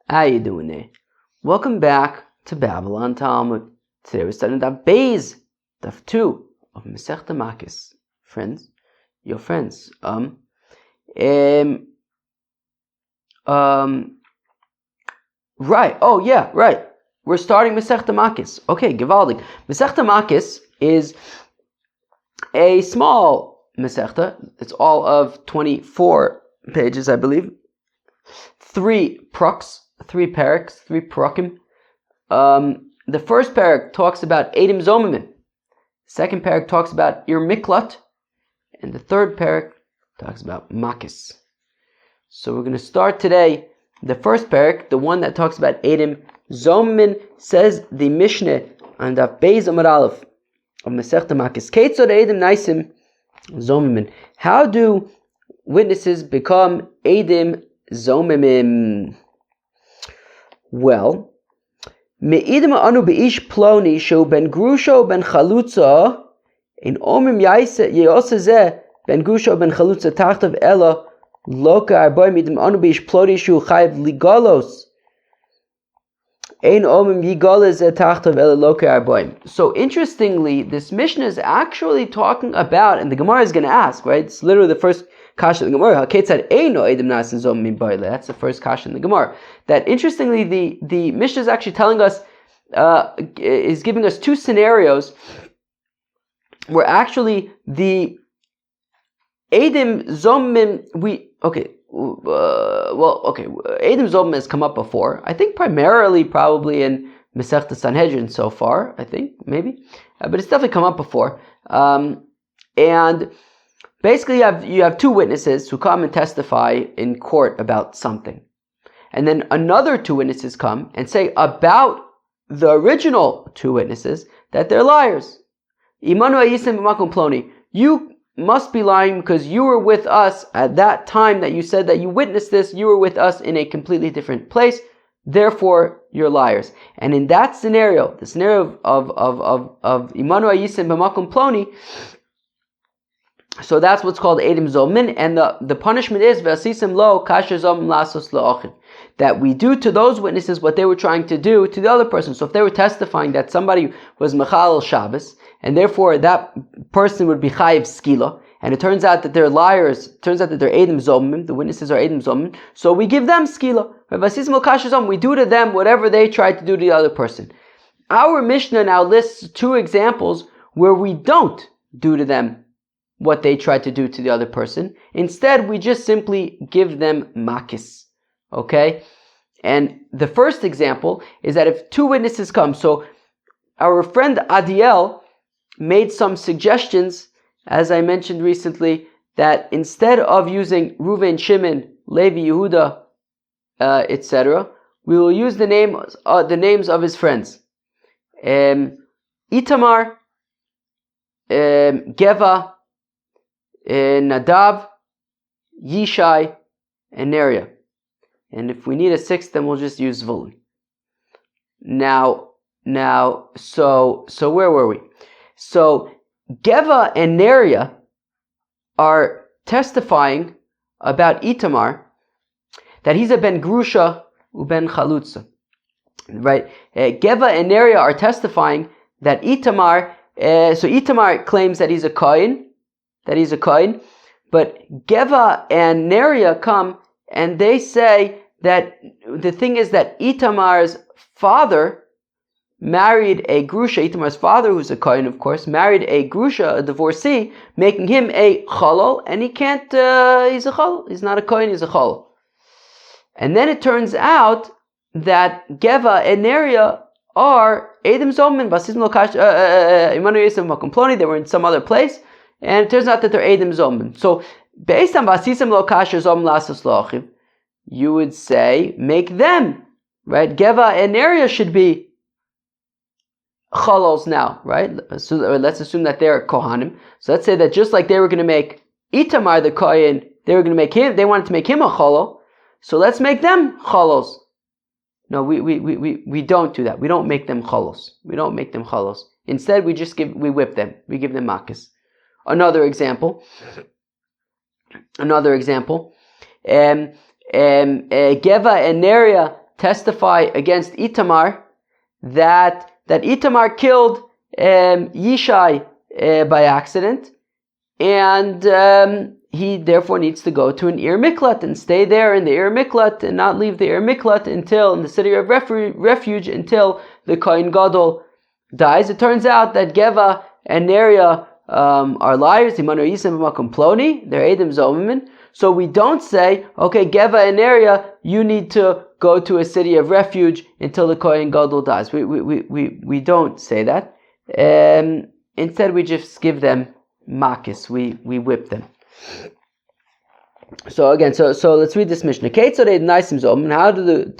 How you doing there? Welcome back to Babylon Talmud. Today we're studying Daf Beis, Daf 2 of Masechta Makos. Friends, your friends. Right. Oh yeah, right. We're starting Masechta Makos. Okay, Gewaldig. Masechta Makos is a small Masechta. It's all of 24 pages, I believe. 3 parak, 3 parakim. The first parak talks about Edim Zomimim. Second parak talks about Ir Miklat. And the third parak talks about Makos. So we're going to start today the first parak, the one that talks about Edim Zomimim. Says the Mishnah on Daf Beis Amud Aleph of Masechta Makos. Keitzad Edim Naisim Zomimim. How do witnesses become Edim Zomimim? Well, me'idim anu beish ploni shu ben grusho ben chalutza in omim yosezeh ben grusho ben chalutza tachtav ella loka arboim idim anu beish ploni shu chayv ligalos ein omim yigalez tachtav ella loka arboim. So interestingly, this Mishnah is actually talking about, and the Gemara is going to ask, right? It's literally the first kasha in the Gemara. That's the first kasha in the Gemara. That interestingly, the Mishnah is actually telling us, is giving us two scenarios where actually the Edim Zomim, Edim Zomim has come up before. I think primarily probably in Masechta Sanhedrin so far, I think, maybe. But it's definitely come up before. And basically, you have two witnesses who come and testify in court about something. And then another two witnesses come and say about the original two witnesses that they're liars. You must be lying because you were with us at that time that you said that you witnessed this. You were with us in a completely different place. Therefore, you're liars. And in that scenario, the scenario of Imanu Ayisim B'makom Ploni, so that's what's called Edim Zomin, and the punishment is V'asisim lo kasher zom lasos la'ochim, that we do to those witnesses what they were trying to do to the other person. So if they were testifying that somebody was mechal Shabbos, and therefore that person would be chayiv skila, and it turns out that they're liars, it turns out that they're Edim Zomim, the witnesses are Edim Zomim, so we give them skila. V'asisim lo kasher zom, we do to them whatever they tried to do to the other person. Our Mishnah now lists two examples where we don't do to them what they tried to do to the other person. Instead, we just simply give them makis. Okay? And the first example is that if two witnesses come, so our friend Adiel made some suggestions, as I mentioned recently, that instead of using Reuven, Shimon, Levi, Yehuda, etc., we will use the names of his friends. Itamar, Geva, Nadav, Yishai, and Neria. And if we need a sixth, then we'll just use Zvulun. Now, so where were we? So Geva and Neria are testifying about Itamar that he's a ben Grusha uben Chalutza. Right? Geva and Neria are testifying that Itamar. So Itamar claims that he's a Kohen. But Geva and Neria come and they say that the thing is that Itamar's father married a Grusha. Itamar's father, who's a Kohen, of course, married a Grusha, a divorcee, making him a Chalal, and he can't, he's a Chalal. He's not a Kohen, he's a Chalal. And then it turns out that Geva and Neria are Edim Zomin, Basim Lokash, Imanu Yisem Makom Ploni, they were in some other place. And it turns out that they're Edim Zomim. So, based on Vasisim lo kasher zom lasos lo'achim, you would say, make them, right? Geva and Neria should be Chalos now, right? So let's assume that they're Kohanim. So let's say that just like they were going to make Itamar the Kohen, they wanted to make him a Chalal. So let's make them Chalos. No, we don't do that. We don't make them Chalos. Instead, we whip them. We give them Makos. Another example. Geva and Neria testify against Itamar that Itamar killed Yishai by accident, and he therefore needs to go to an Ir Miklat and stay there in the Ir Miklat and not leave the Ir Miklat until, in the city of refuge, until the Kohen Gadol dies. It turns out that Geva and Neria are liars. They're Eidim Zomim. So we don't say, okay, Geva and Neria, you need to go to a city of refuge until the Kohen Gadol dies. We don't say that. Instead, we just give them Makos. We whip them. So again, so let's read this Mishnah. How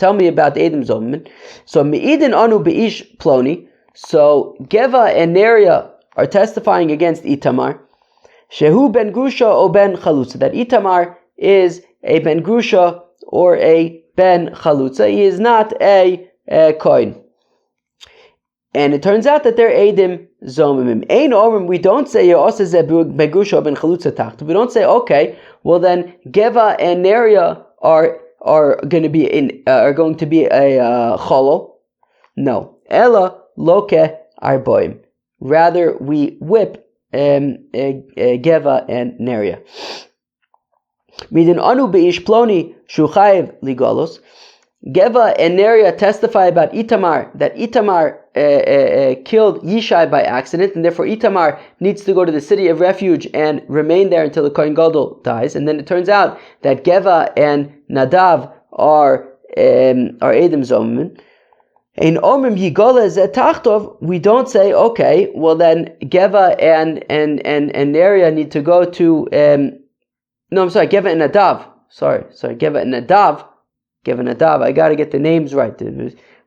tell me about the Eidim Zomim? So Me'idin anu beish ploni. So Geva and Neria are testifying against Itamar. Shehu ben Grusha o ben Chalutza. That Itamar is a ben Grusha or a ben Chalutza. He is not a Kohen. And it turns out that they're Eidim Zomimim. Ein Omrim, we don't say ben Grusha o ben Chalutza tacht. We don't say, okay, well then Geva and Neria are going to be a Cholol. No. Ella loke arboim. Rather, we whip Geva and Neria. Midin anu beish ploni shuchayev ligalos. Geva and Neria testify about Itamar, that Itamar killed Yishai by accident, and therefore Itamar needs to go to the city of refuge and remain there until the Kohen Gadol dies. And then it turns out that Geva and Nadav are Eidim Zomim. In Omrim Yigola Zetachtov, we don't say, okay, well then Geva and Neria need to go to Geva and Nadav. Geva and Nadav. I gotta get the names right.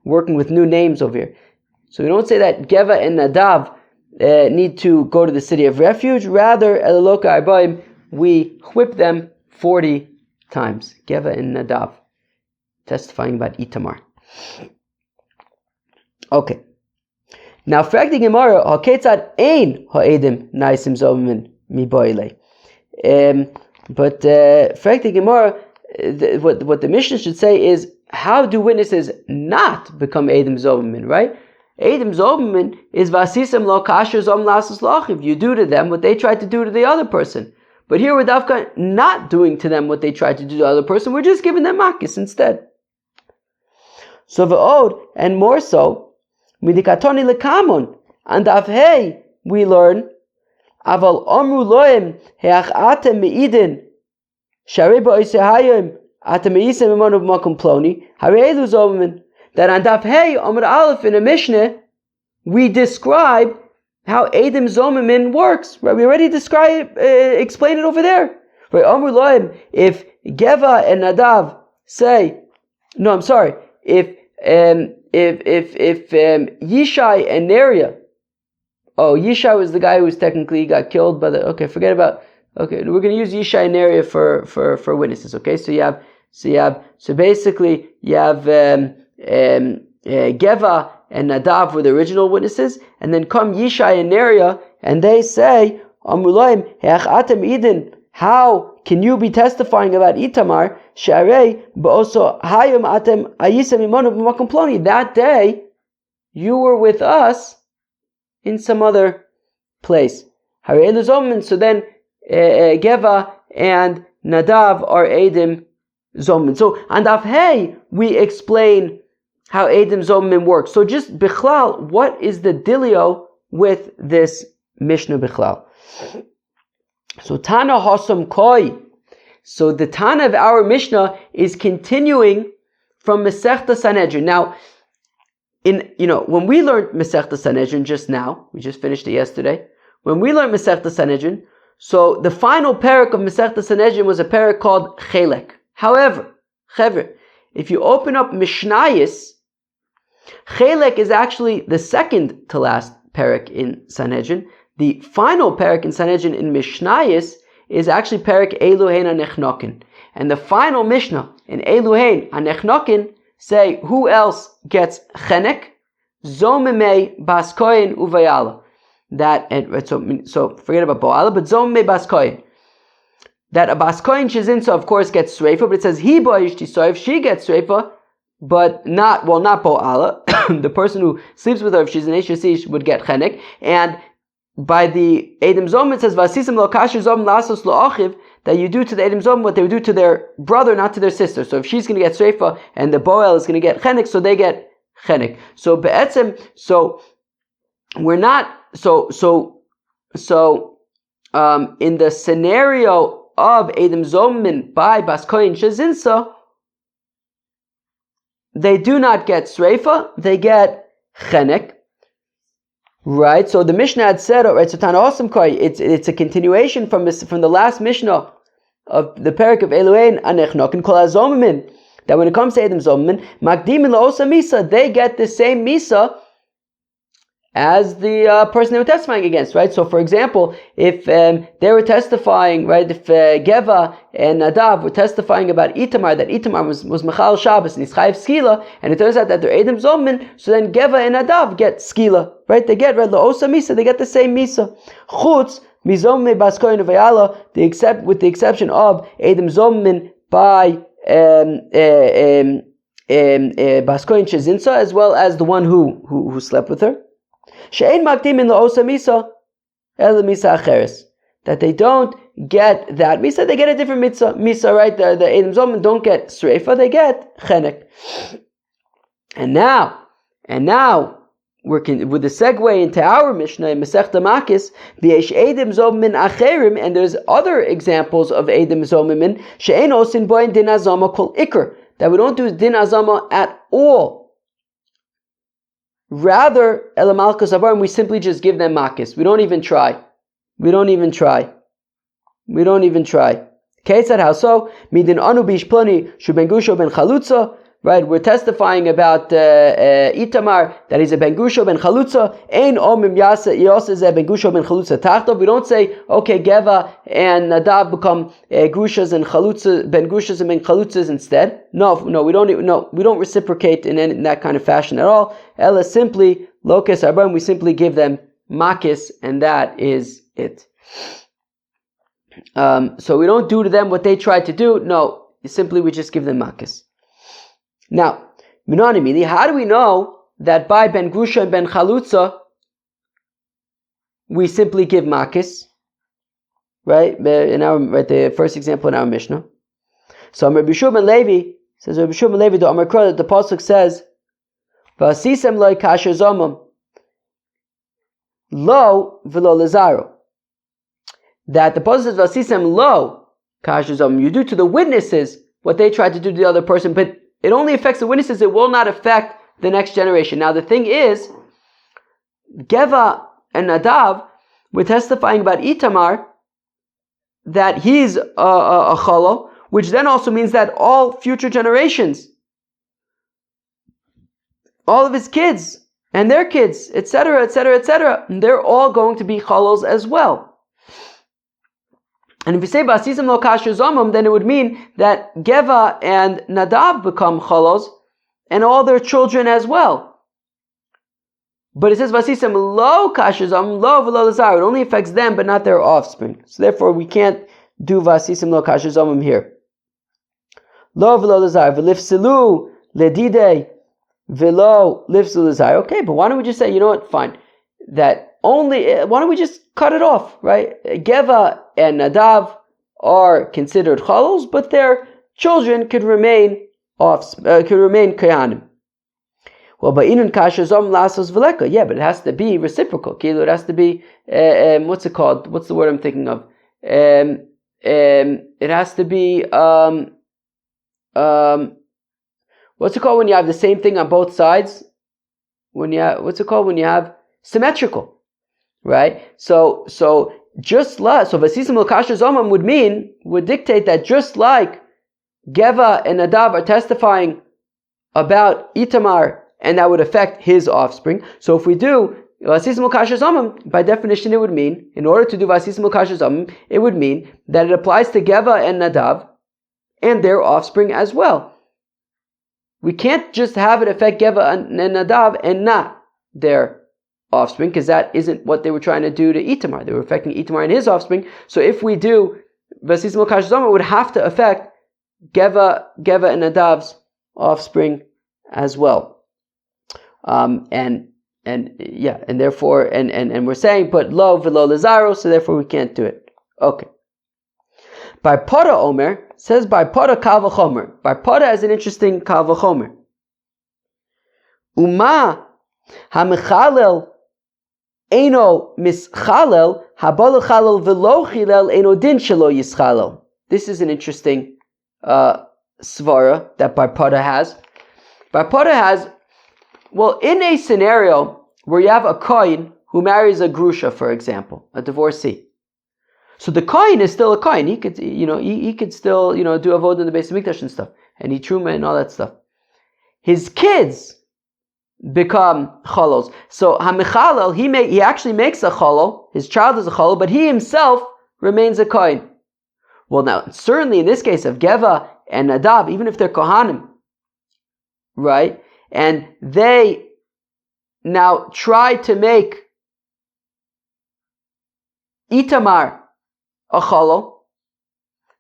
Working with new names over here. So we don't say that Geva and Nadav need to go to the city of refuge. Rather, Elaloka Arbaim, we whip them 40 times. Geva and Nadav, testifying about Itamar. Okay. Now, frag the Gemara, haketzad ein ha'edim naisim zomin mi boile. But frag the Gemara, what the Mishnah should say is, how do witnesses not become Eidim Zomimin, right? Eidim Zomimin is vasisem lo kasher zom lasus lachiv. You do to them what they tried to do to the other person. But here we're dafka not doing to them what they tried to do to the other person. We're just giving them makis instead. So v'od, and more so, midikatoni lekamon, and avhei, we learn, aval omru loem heach atem meidin, shariba oisehayim, atem meisem imonu b'makom ploni, hareelu zomin, that on daf hey, Amr Aleph in a Mishnah, we describe how Eidim Zomimin works. Right? We already explain it over there. Right? Amr loem, if Geva and Nadav say, no, I'm sorry, if Yishai and Neria, Yishai was the guy who technically got killed by the, forget about, we're going to use Yishai and Neria for witnesses, okay? So basically you have Geva and Nadav were the original witnesses, and then come Yishai and Neria, and they say, Amrulaim, Heach Atem Eden, how can you be testifying about Itamar? Sharei ba'oso hayom atem ayisem imonu b'makom ploni. That day, you were with us in some other place. Harei l'zomin. So then, Geva and Nadav are Eidim Zomin. So on Daf Hey, we explain how Eidim Zomin works. So just Bichlal, what is the dilio with this Mishnah Bichlal? So Tana Hosam Koi. So the Tana of our Mishnah is continuing from Masechta Sanhedrin. Now, when we learned Masechta Sanhedrin just now, we just finished it yesterday. When we learned Masechta Sanhedrin, so the final parak of Masechta Sanhedrin was a parak called Chelek. However, if you open up Mishnayos, Chelek is actually the second to last parak in Sanhedrin. The final parak in Sanhedrin in Mishnayos is actually parak Eluhein HaNechnokin. And the final Mishnah in Eluhein HaNechnokin say who else gets Chenek? Zomimei Baskoyin Uvayala. So forget about Boala, but Zomimei Baskoyin. That a Baskoyin Shizin, so of course gets Sreifa, but it says He Boyish Tisoif, she gets Sreifa, but not Bo'ala. The person who sleeps with her, if she's an Eish would get chenek. And by the Edom Zom, it says, Vasisim lo kasher zom lasos lo achiv, that you do to the Edom Zom what they would do to their brother, not to their sister. So if she's going to get Sreifa and the Boel is going to get chenek, so they get chenek. So be'etzem, so we're not, in the scenario of Edom Zomin by Baskoyin Shazinsa, they do not get Sreifa, they get chenek. Right, so the Mishnah had said, right, so Tana Osam Koi, it's a continuation from the last Mishnah of the Perek of Elohein Anechnok and Kol HaZomimin, that when it comes to Edom Zomimin, Makdimin La'osa Misa, they get the same Misa as the person they were testifying against, right? So, for example, if they were testifying, right, if Geva and Nadav were testifying about Itamar, that Itamar was Mechal Shabbos and he's Chayiv Skila, and it turns out that they're Edom Zomin, so then Geva and Nadav get Skila, right? They get La'osa Misa, they get the same Misa. Chutz, Mizom Baskoyin Vayala, with the exception of Edom Zomin by Baskoyin Shezinsa, as well as the one who slept with her. She'ein makdimin la'osa misa el misa acheres, that they don't get that misa, they get a different misa, right? The Edom Zomin don't get sreifa, they get chenek. And now we're with the segue into our Mishnah in Masechta Makos, v'yesh Edom Zomin acherim, and there's other examples of Edom Zomin she'ein osin boin din azama kol ikr, that we don't do din azama at all. Rather, Elamalkas Avarim, we simply just give them makis. We don't even try. Ketzad, how so? Midin anu bish plani shu ben gusho ben chalutza. Right, we're testifying about Itamar, that he's a ben gusho ben chalutza. Ein omim yaseh ben gusho ben chalutza tachtov. We don't say, okay, Geva and Nadav become gushas and chalutza, ben gushas and ben chalutzas instead. No, we don't reciprocate in that kind of fashion at all. Ella simply lokes arbam, we simply give them makis, and that is it. So we don't do to them what they tried to do. No, simply we just give them makis. Now, Minanimili, how do we know that by Ben Grusha and Ben Chalutza we simply give makis? Right? The first example in our Mishnah. So Rabbi Yeshua ben Levi says, the pasuk says, "V'asisem loy kasher zomam lo v'lo lezaro." That the pasuk says, "V'asisem lo kasher zomam." You do to the witnesses what they tried to do to the other person, but it only affects the witnesses, it will not affect the next generation. Now the thing is, Geva and Nadav were testifying about Itamar, that he's a cholo, which then also means that all future generations, all of his kids and their kids, etc., they're all going to be cholos as well. And if you say Basisim lo kasher zomam, then it would mean that Geva and Nadav become cholos, and all their children as well. But it says Basisim lo kasher zomam, lo v'lo lazar. It only affects them, but not their offspring. So therefore, we can't do Basisim lo kasher zomam here. Lo v'lo lazar, v'lifsilu ledidei, v'lo lifsilu lazar. Okay, but why don't we just say, you know what, fine, why don't we just cut it off, right? Geva and Nadav are considered chalos, but their children could remain kayanim. Well, ba'inun kasher zom lasos v'leka. Yeah, but it has to be reciprocal. It has to be what's it called? What's the word I'm thinking of? It has to be what's it called when you have the same thing on both sides? What's it called when you have symmetrical? Right? So just like, so Vasisim al Kasher Zomam would dictate that just like Geva and Nadav are testifying about Itamar, and that would affect his offspring. So if we do Vasisim al Kasher Zomam, by definition it would mean, in order to do Vasisim al Kasher Zomam, it would mean that it applies to Geva and Nadav and their offspring as well. We can't just have it affect Geva and Nadav and not their offspring, because that isn't what they were trying to do to Itamar. They were affecting Itamar and his offspring. So if we do Vasisim al Kasher Zomam, it would have to affect Geva and Nadav's offspring as well. And therefore, and we're saying put lo v'lo lezaro, so therefore we can't do it. Okay. By Pada Omer, says by Pada Kal V'chomer. By Pada has an interesting Kal V'chomer. Uma ha-mechalel eino mischalel ha-ba lechalel v'lo chilel eino din shelo yischalel. This is an interesting svara that Bar Pada has. Bar Pada has, well, in a scenario where you have a kohen who marries a grusha, for example, a divorcee. So the kohen is still a kohen. He could, he could still, do avodah in the Beis Hamikdash and stuff, and eat truma and all that stuff. His kids become cholos. So hamichalel, he actually makes a cholol. His child is a cholol, but he himself remains a kohen. Well, now certainly in this case of Geva and Nadav, even if they're kohanim, right, and they now try to make Itamar a cholol,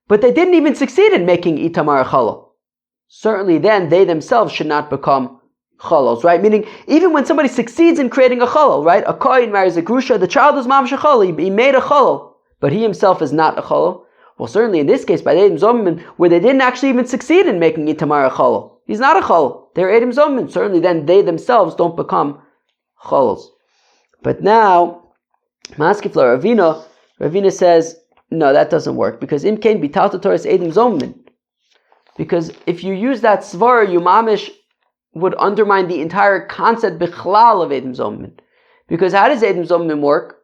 but they didn't even succeed in making Itamar a cholol. Certainly then they themselves should not become cholos, right? Meaning, even when somebody succeeds in creating a cholol, right? A kohen marries a grusha, the child is mamash a cholol, he made a cholol, but he himself is not a cholol. Well, certainly in this case, by the Eidim Zomim, where they didn't actually even succeed in making Itamar a cholol, he's not a cholol. They're Eidim Zomim. Certainly then they themselves don't become cholos. But now, Maskifla Ravina says, no, that doesn't work, because im kain bitalta Torah Eidim Zomim. Because if you use that svara, you mamish would undermine the entire concept bichlal of Eidim Zomim. Because how does Eidim Zomim work?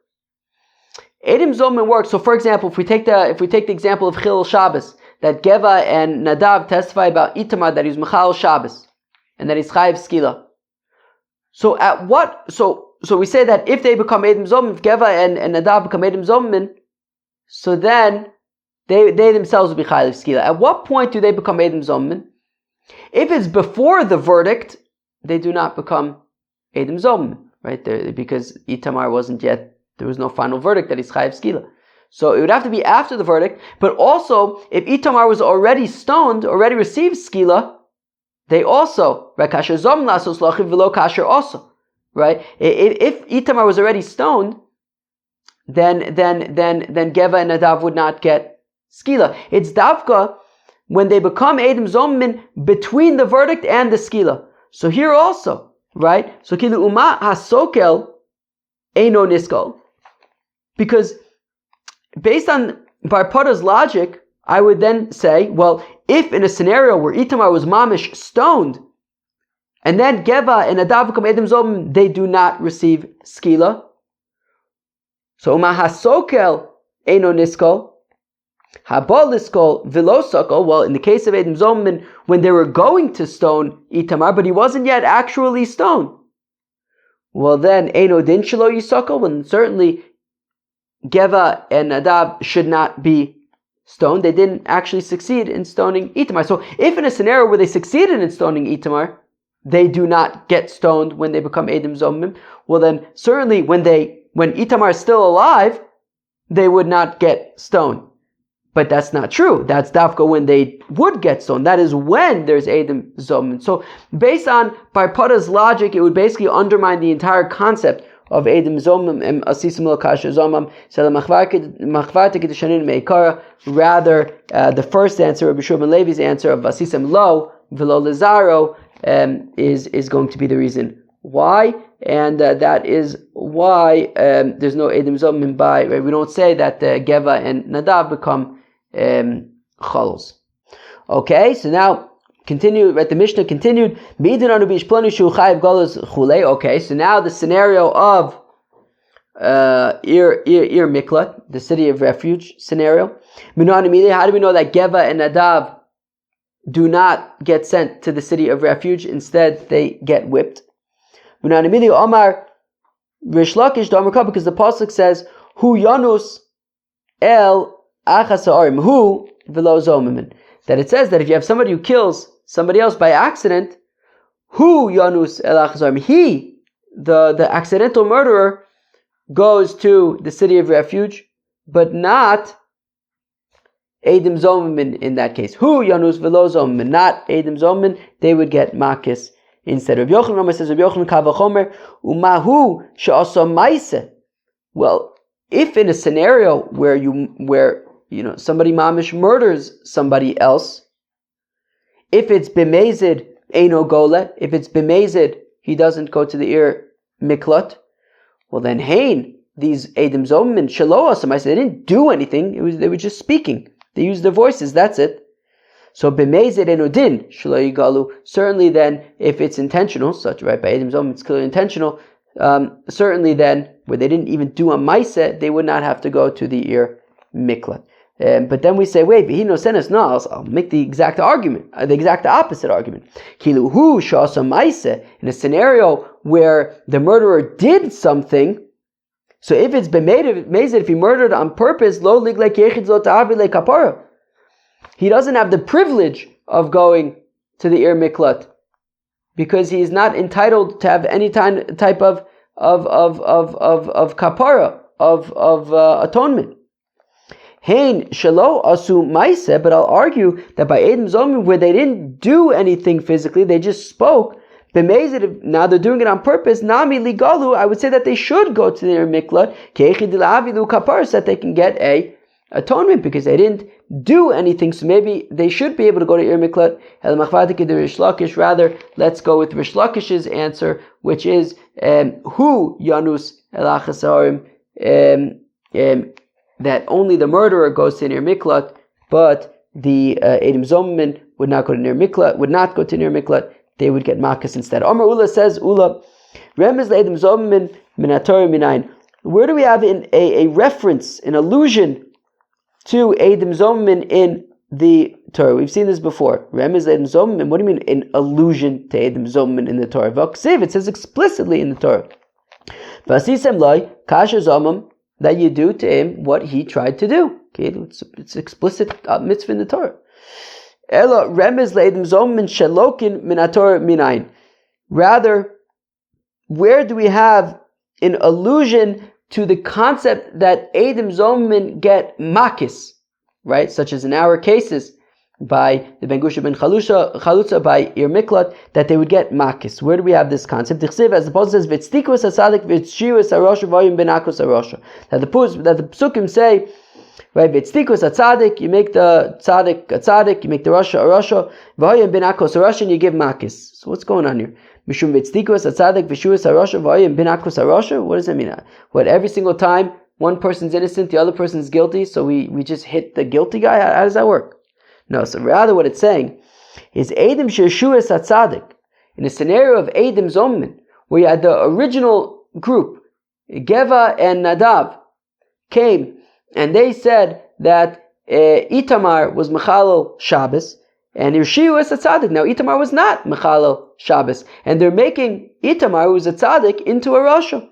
Eidim Zomim works. So, for example, if we take the example of Chilul Shabbos, that Geva and Nadav testify about Itamar that he's Mechal Shabbos and that he's Chayiv Skila. So, So we say that if they become Eidim Zomim, if Geva and Nadav become Eidim Zomim, so then they themselves will be Chayiv Skila. At what point do they become Eidim Zomim? If it's before the verdict, they do not become Eidim Zomim, right? Because Itamar wasn't yet. There was no final verdict that he's Chayiv Skila. So it would have to be after the verdict. But also, if Itamar was already stoned, already received Skila, they also, right? Kasher Zom Lasos Lachiv V'lo Kasher also, right? If Itamar was already stoned, then Geva and Nadav would not get Skila. It's Davka when they become Eidim Zomim between the verdict and the Skila. So here also, right? So Kilu Uma HaSokel Eino Niskal. Because based on Bar Pada's logic, I would then say, well, if in a scenario where Itamar was mamish stoned, and then Geva and Nadav become Eidim Zomim, they do not receive Skila. So Uma HaSokel Eino Niskal, Haba Liskal V'lo Sokol. Well, in the case of Eidim Zomim, when they were going to stone Itamar, but he wasn't yet actually stoned, well then Eino Din Shelo Yisokol, when certainly Geva and Nadav should not be stoned. They didn't actually succeed in stoning Itamar. So if in a scenario where they succeeded in stoning Itamar, they do not get stoned when they become Eidim Zomim, well then certainly when Itamar is still alive, they would not get stoned. But that's not true. That's Dafka when they would get stoned. That is when there's Eidim Zomim. So based on Bar Pada's logic, it would basically undermine the entire concept of Eidim Zomim and Asisim Lo Kasher Zomim. So the Machvarte Kedushanin Meikara, rather the first answer, Rabbi Shua ben Levi's answer of Asisim Lo V'lo Lezaro, is going to be the reason why, and that is why there's no Eidim Zomim by. Right? We don't say that Geva and Nadav become Cholos. Okay, so now continue. Right, the Mishnah continued. Okay, so now the scenario of Ir Miklat, the city of refuge scenario. How do we know that Geva and Nadav do not get sent to the city of refuge? Instead, they get whipped. Omar Rish Lakish because the pasuk says, "Hu Yanus El Achasarim Hu V'lo Zomimin." That it says that if you have somebody who kills somebody else by accident, Hu Yanus El Achasarim, he, the accidental murderer, goes to the city of refuge, but not Eidim Zomimin in that case. Hu Yanus V'lo Zomimin, not Eidim Zomimin. They would get Makos Instead of Yochanan, says Rabbi Yochanan Kavachomer Umahu She'asa Maise. Well, if in a scenario where somebody mamish murders somebody else, if it's b'mezid eino gola, if it's b'mezid he doesn't go to the ir miklat, well then hein, these Eidim Zomim Shelo Asa Maise, they didn't do anything. They were just speaking. They used their voices. That's it. So b'mezid eino din shelo yigalu. Certainly, then, if it's intentional, such right by Eidim Zomim, it's clearly intentional. Certainly, then, where they didn't even do a maise, they would not have to go to the ir miklat. But then we say, wait, he no senes. No, I'll make the exact argument, the exact opposite argument. Kiluhu shasa maise, in a scenario where the murderer did something. So if it's b'mezid, if he murdered on purpose, lo liglek yechid lo ta'avi le kapara, he doesn't have the privilege of going to the ir miklat because he is not entitled to have any type of kapara, of atonement. Hein shelo asu maise, but I'll argue that by Eidim Zomim, where they didn't do anything physically, they just spoke. B'mezid, now they're doing it on purpose. Nami ligalu, I would say that they should go to their miklat, keichid avilu kapara, so that they can get a atonement because they didn't do anything. So maybe they should be able to go to ir miklat. Rather, let's go with Rish Lakish's answer, which is hu yanus elachasarim, that only the murderer goes to ir miklat, but the Eidim Zomim would not go to ir miklat, would not go to ir miklat. They would get Makos instead. Amar Ula says, Ula, Remez Eidim Zomim min haTorah minayin. Where do we have a reference, an allusion to Eidim Zomim in the Torah? We've seen this before. Remez Eidim Zomim. What do you mean an allusion to Eidim Zomim in the Torah? V'aksiv, it says explicitly in the Torah. V'asisem loy kasher zomim, that you do to him what he tried to do. Okay, it's explicit mitzvah in the Torah. Ela remez leidim zomim shelokin min haTorah minayin. Rather, where do we have an allusion to the concept that Eidim Zomim get makis, right? Such as in our cases, by the Ben Gusha Ben Chalutza, by Ir Miklat, that they would get makis. Where do we have this concept? As the Pasuk says, "V'tztikus hasadik v'tzshius harosha v'ayim benakos harosha." That the Psukim say, right? V'tztikus hatzadik, you make the tzaddik a tzaddik, you make the rasha a rasha, v'ayim benakos harosha, and you give makis. So what's going on here? Mishum v'tztikus hatzadik v'shuas harosha v'ayim benakos harosha. What does that mean? What, every single time one person's innocent, the other person's guilty, so we just hit the guilty guy? How does that work? No, so rather what it's saying is Eidim Sheshuas HaTzadik, in a scenario of Eidim Zomim, where you had the original group, Geva and Nadav, came and they said that Itamar was Mechalel Shabbos and Yeshuas HaTzadik. Now Itamar was not Mechalel Shabbos, and they're making Itamar, who was a Tzadik, into a Rasha.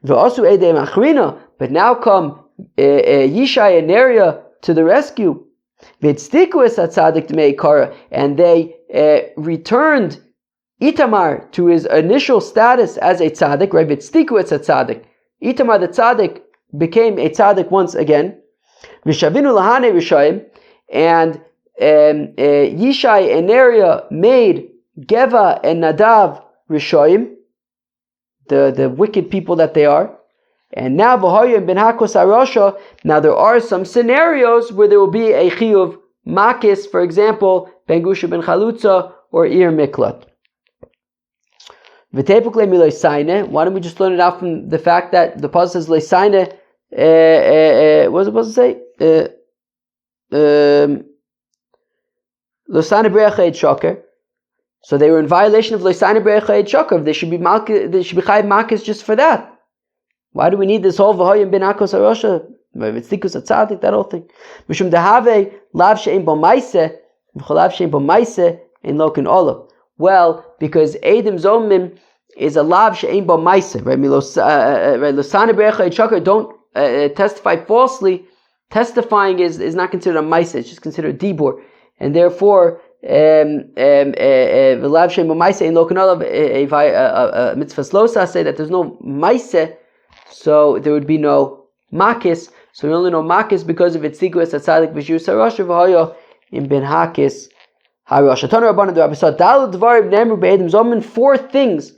V'asu Eidei Machrina, but now come Yishai and Neria to the rescue. And they returned Itamar to his initial status as a tzaddik, right? Itamar the tzaddik became a tzaddik once again. And Yishai and Neria made Geva and Nadav Rishoim, the wicked people that they are. And now v'hoyim ben hakos harosha. Now there are some scenarios where there will be a chiyuv makis, for example, ben gusha ben chalutza or ir miklat. V'tepukle miloisaine. Why don't we just learn it out from the fact that the pasuk says leisaine? What was it supposed to say? Leisaine bre'achayid shoker. So they were in violation of leisaine bre'achayid shoker. They should be chayiv makis just for that. Why do we need this whole v'hoyim ben hakos harosha? V'tztikus hatzadik, that whole thing. Mishum dehave lav she'en bo maise, v'cholav she'en bo maise in lokin olav. Well, because Eidim Zomim is a lav she'en bo maise, right? Losane be'echa etchakar, don't testify falsely. Testifying is not considered a maise; it's just considered a dibur, and therefore v'lav she'en bo maise in lokin olav a mitzvah slosa say that there's no maise. So there would be no makis. So we only know makis because of its tiguas atzadik v'shus harosha v'hoyo in ben hakis Four things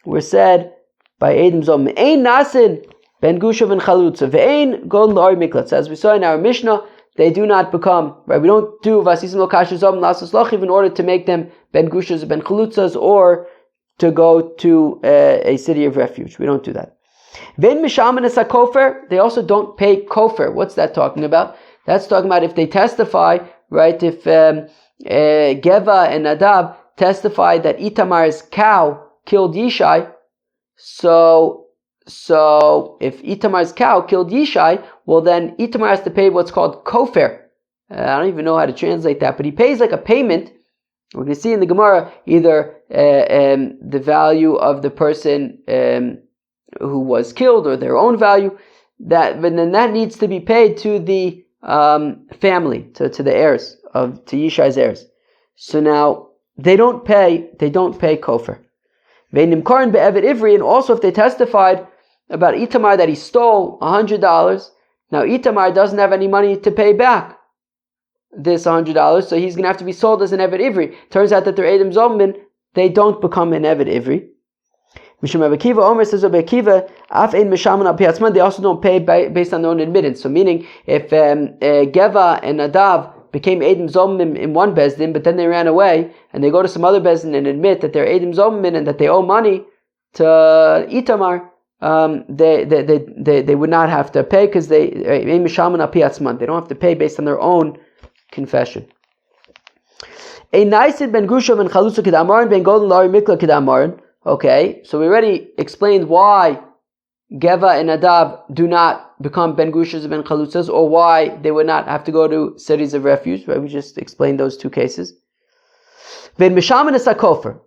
were said by Edom Zom. Ein nasin ben gushav and chalutza ve'ein golden la'or miklat. As we saw in our Mishnah, they do not become, right? We don't do vasisim lo kasher zom lasos lachiv in order to make them ben gushas, ben chalutzas, or to go to a city of refuge. We don't do that. Ve'ein mishaman es kofer. They also don't pay kofer. What's that talking about? That's talking about if they testify, right? If Geva and Nadab testify that Itamar's cow killed Yishai, so if Itamar's cow killed Yishai, well then Itamar has to pay what's called kofer. I don't even know how to translate that, but he pays like a payment. We're going to see in the Gemara either the value of the person who was killed or their own value, but then that needs to be paid to the family, to the heirs to Yishai's heirs. So now they don't pay kofer. Ve'nimkarin be'evet ivri, and also if they testified about Itamar that he stole $100, now Itamar doesn't have any money to pay back this $100, so he's going to have to be sold as an evet ivri. Turns out that they're Edom Zommin, they don't become an evet ivri. Mishum Rabbi Akiva, Omer says Rabbi Akiva, af ein mishaman al pi atzman, they also don't pay based on their own admittance. So meaning, if Geva and Nadav became Edom Zomim in one Bezdin, but then they ran away, and they go to some other Bezdin and admit that they're Edom Zomim and that they owe money to Itamar, they would not have to pay because they don't have to pay based on their own confession. Okay, so we already explained why Geva and Nadab do not become Ben Gushas and Ben Chalutzas, or why they would not have to go to cities of refuge, right? We just explained those two cases. Ben Mishaman is a kofer.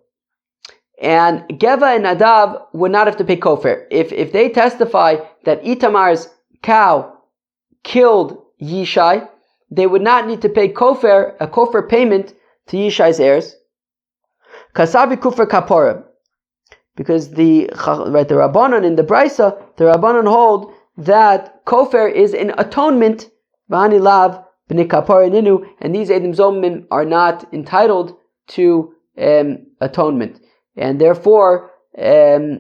And Geva and Nadav would not have to pay kofer. If they testify that Itamar's cow killed Yishai, they would not need to pay a kofer payment to Yishai's heirs. Kasavi kufar kapora. Because the Rabbanon in the Brisa, the Rabbanon hold that kofer is an atonement, v'ani lav b'nei kapara ninu, and these Edom Zomim are not entitled to atonement, and therefore they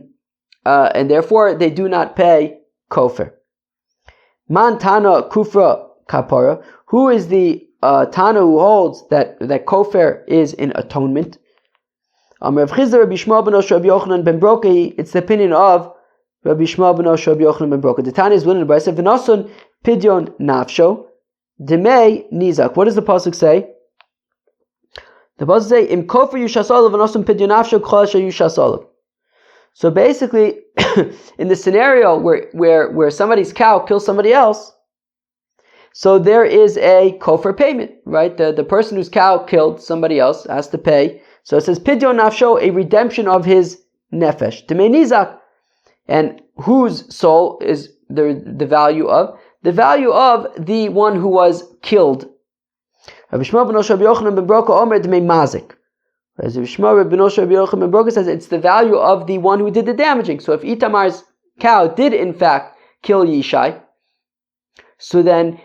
do not pay kofer. Man tana kufra kapara. Who is the tana who holds that kofer is an atonement? It's the opinion of Rabbi Shmuel ben Osher Rabbi Yochanan ben Broka. The Tanya is willing to buy. V'nason pidyon nafsho demei nizak. What does the pasuk say? The pasuk say im kofer yushasolav v'nason pidyon nafsho kol yushasolav. So basically, in the scenario where somebody's cow kills somebody else, so there is a kofer payment, right? The person whose cow killed somebody else has to pay. So it says pidyon nafsho, a redemption of his nefesh. Demei nizak. And whose soul is the value of? The value of the one who was killed. Rabbi Shmuel ben Osher Rabbi Yochanan ben Broka Omer demei mazik. Rabbi Shmuel ben Osher Rabbi Yochanan ben Broka says it's the value of the one who did the damaging. So if Itamar's cow did in fact kill Yishai, so then,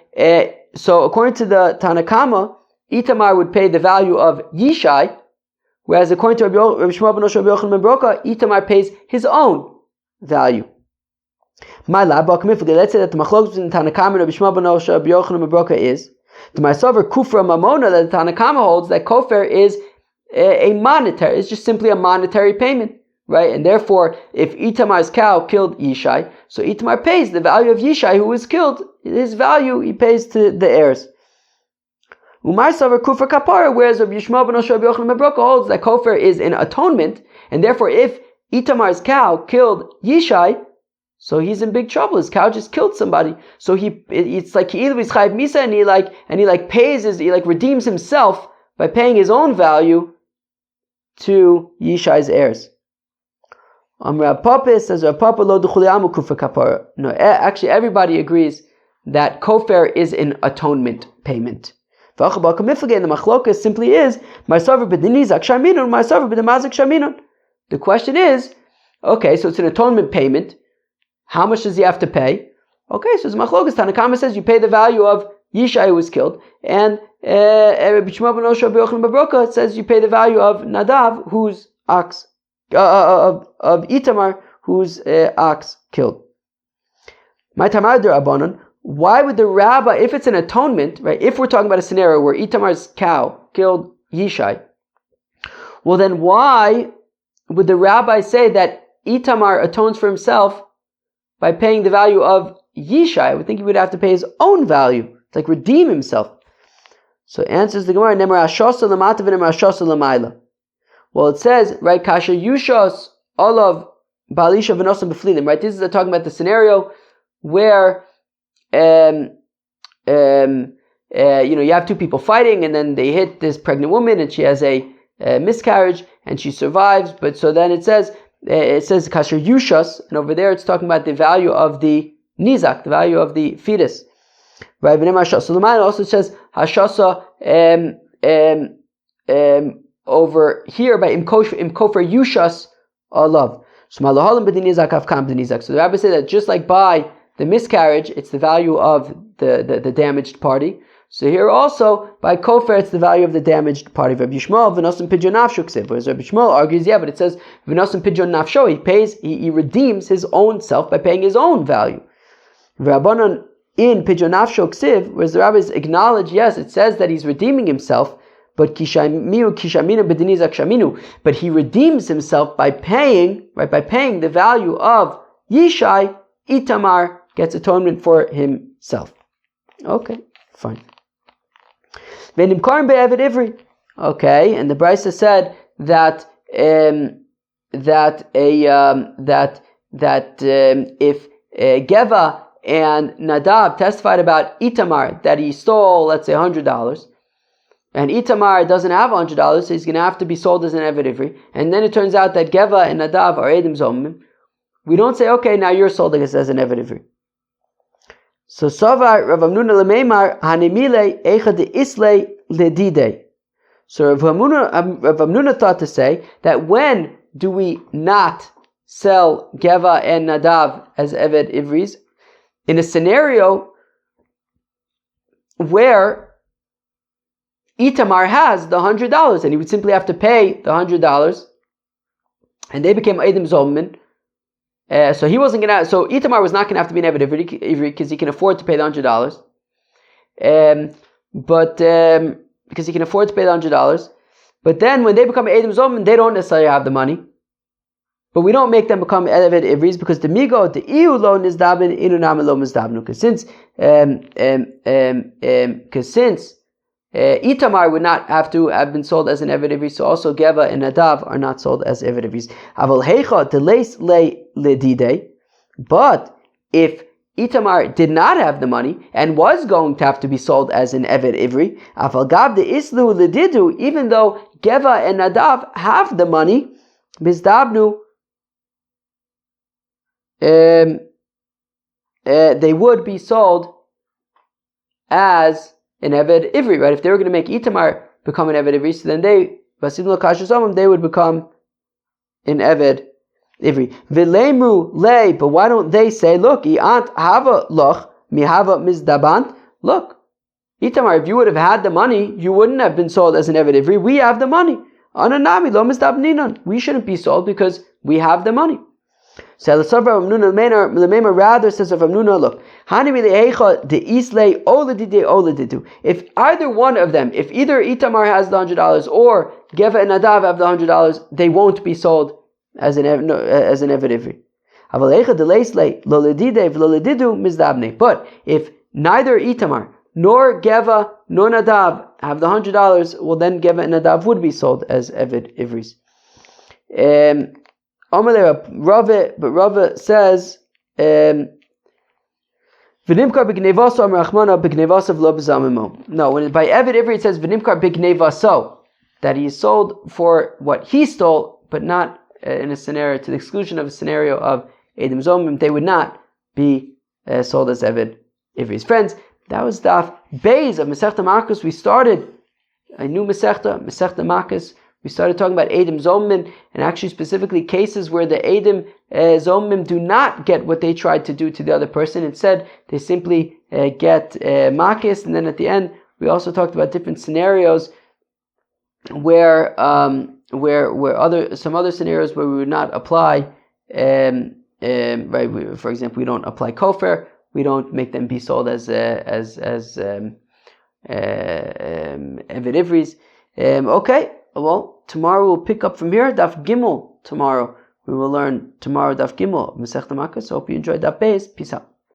so according to the Tanakama, Itamar would pay the value of Yishai, whereas according to Rabbi Shmuel ben Osher Rabbi Yochanan ben Broka, Itamar pays his own value. My lab, let's say that the machlokes between Tanakama and Rabbi Shmuel ben Osher Rabbi Yochanan ben Broka is to my sover kufra mamona, that the Tanakama holds that kofer is a monetary, it's just simply a monetary payment, right? And therefore, if Itamar's cow killed Yishai, so Itamar pays the value of Yishai who was killed, his value he pays to the heirs. Umar sover kufra kapara, whereas Rabbi Shmuel ben Osher Rabbi Yochanan ben Broka holds that kofer is an atonement, and therefore if Itamar's cow killed Yishai, so he's in big trouble. His cow just killed somebody. So it's like he either is chayiv misa and he redeems himself by paying his own value to Yishai's heirs. Rav Papa says Rav Papa lo d'chuli amu kufa kapara. No, actually everybody agrees that kofer is an atonement payment. The machlokas simply is ma'asaver b'dinizak shaminun, ma'asaver b'damazik shaminun. The question is, okay, so it's an atonement payment. How much does he have to pay? Okay, so the Machlokas Tanakama says you pay the value of Yishai was killed, and Rabbi Shmuel ben Osha B'Yochanan Babroka, it says you pay the value of Nadav, whose ox, of Itamar, whose ox killed. My Tamar Rabbanon. Why would the rabbi, if it's an atonement, right? If we're talking about a scenario where Itamar's cow killed Yishai, well then why would the rabbi say that Itamar atones for himself by paying the value of Yishai? I would think he would have to pay his own value, it's like redeem himself. So answers the Gemara, Nemar Ashasa Lamata v'Nemar Ashasa Lamaila. Well, it says, right, Kasha Yushas Olav Balisha v'Nosam B'Flilim, right? This is talking about the scenario where you have two people fighting, and then they hit this pregnant woman, and she has a miscarriage, and she survives. But so then it says kasher yushas, and over there it's talking about the value of the nizak, the value of the fetus. Right? Also says hashasa over here by imkofer yushas alav. So the rabbi said that just like by the miscarriage, it's the value of the damaged party. So here also, by kofer, it's the value of the damaged party. Rabbi Yishmael, v'nosim pidyon nafsho ksiv. Whereas Rabbi Yishmael argues, but it says, v'nosim pidyon nafsho, he redeems his own self by paying his own value. Rabbanon in pidyon nafsho ksiv, whereas the rabbis acknowledge, yes, it says that he's redeeming himself, but kishaminu b'dinizak shaminu, but he redeems himself by paying the value of Yishai. Itamar gets atonement for himself. Okay, fine. Okay, and the Brisa said that if Geva and Nadav testified about Itamar that he stole, let's say $100, and Itamar doesn't have $100, so he's going to have to be sold as an Eved Ivri, and then it turns out that Geva and Nadav are Edim Zomim, we don't say, okay, now you're sold as an Eved Ivri. So Savar Rav Hamnuna lemeimar hanimile echa de isle ledide. So Rav Hamnuna thought to say that when do we not sell Geva and Nadav as Eved Ivris? In a scenario where Itamar has the $100 and he would simply have to pay the $100, and they became Edim Zolman. So he wasn't gonna. So Itamar was not gonna have to be an Eved Ivri because he can afford to pay the $100. Because he can afford to pay the $100. But then when they become Edim Zolman, they don't necessarily have the money. But we don't make them become Eved Ivris because the migo the iu lo nizdabin inu nami lo mizdabnu. Because since Itamar would not have to have been sold as an Eved Ivri, so also Geva and Nadav are not sold as Eved Ivris. Aval heicha teleis le ledide. But if Itamar did not have the money and was going to have to be sold as an Eved Ivri, aval gav de islu ledidu, even though Geva and Nadav have the money, mizdabnu, they would be sold as an Eved Ivri, right? If they were going to make Itamar become an Eved Ivri, so then they would become an Eved Ivri. V'leimru lei, but why don't they say, look, i'ant hava loch mihava mizdabant. Look, Itamar, if you would have had the money, you wouldn't have been sold as an Eved Ivri. We have the money. Ananami lo mizdabninon. We shouldn't be sold because we have the money. So rather says of Amnuna, look, if either one of them, if either Itamar has the $100 or Geva and Nadav have the $100, they won't be sold as an Eved Ivri. But if neither Itamar nor Geva nor Nadav have the $100, well then Geva and Nadav would be sold as Eved Ivris. But Rava says, no, when by Eved Ivri it says V'nimkar b'gnevaso, that he is sold for what he stole, but not in a scenario, to the exclusion of a scenario of Edim Zomim, they would not be sold as Eved Ivris. Friends, that was Daf Beis of Masechta Makos. We started a new Masechta Makos. we started talking about Eidim Zomim, and actually specifically cases where the Eidim Zomim do not get what they tried to do to the other person. Instead, they simply get Makos, and then at the end, we also talked about different scenarios where some other scenarios where we would not apply, right? For example, we don't apply kofar, we don't make them be sold as Eved Ivris. Okay, well, tomorrow we'll pick up from here. Daf Gimel tomorrow. We will learn tomorrow Daf Gimel, Masechta Makos. Hope you enjoyed that base. Peace out.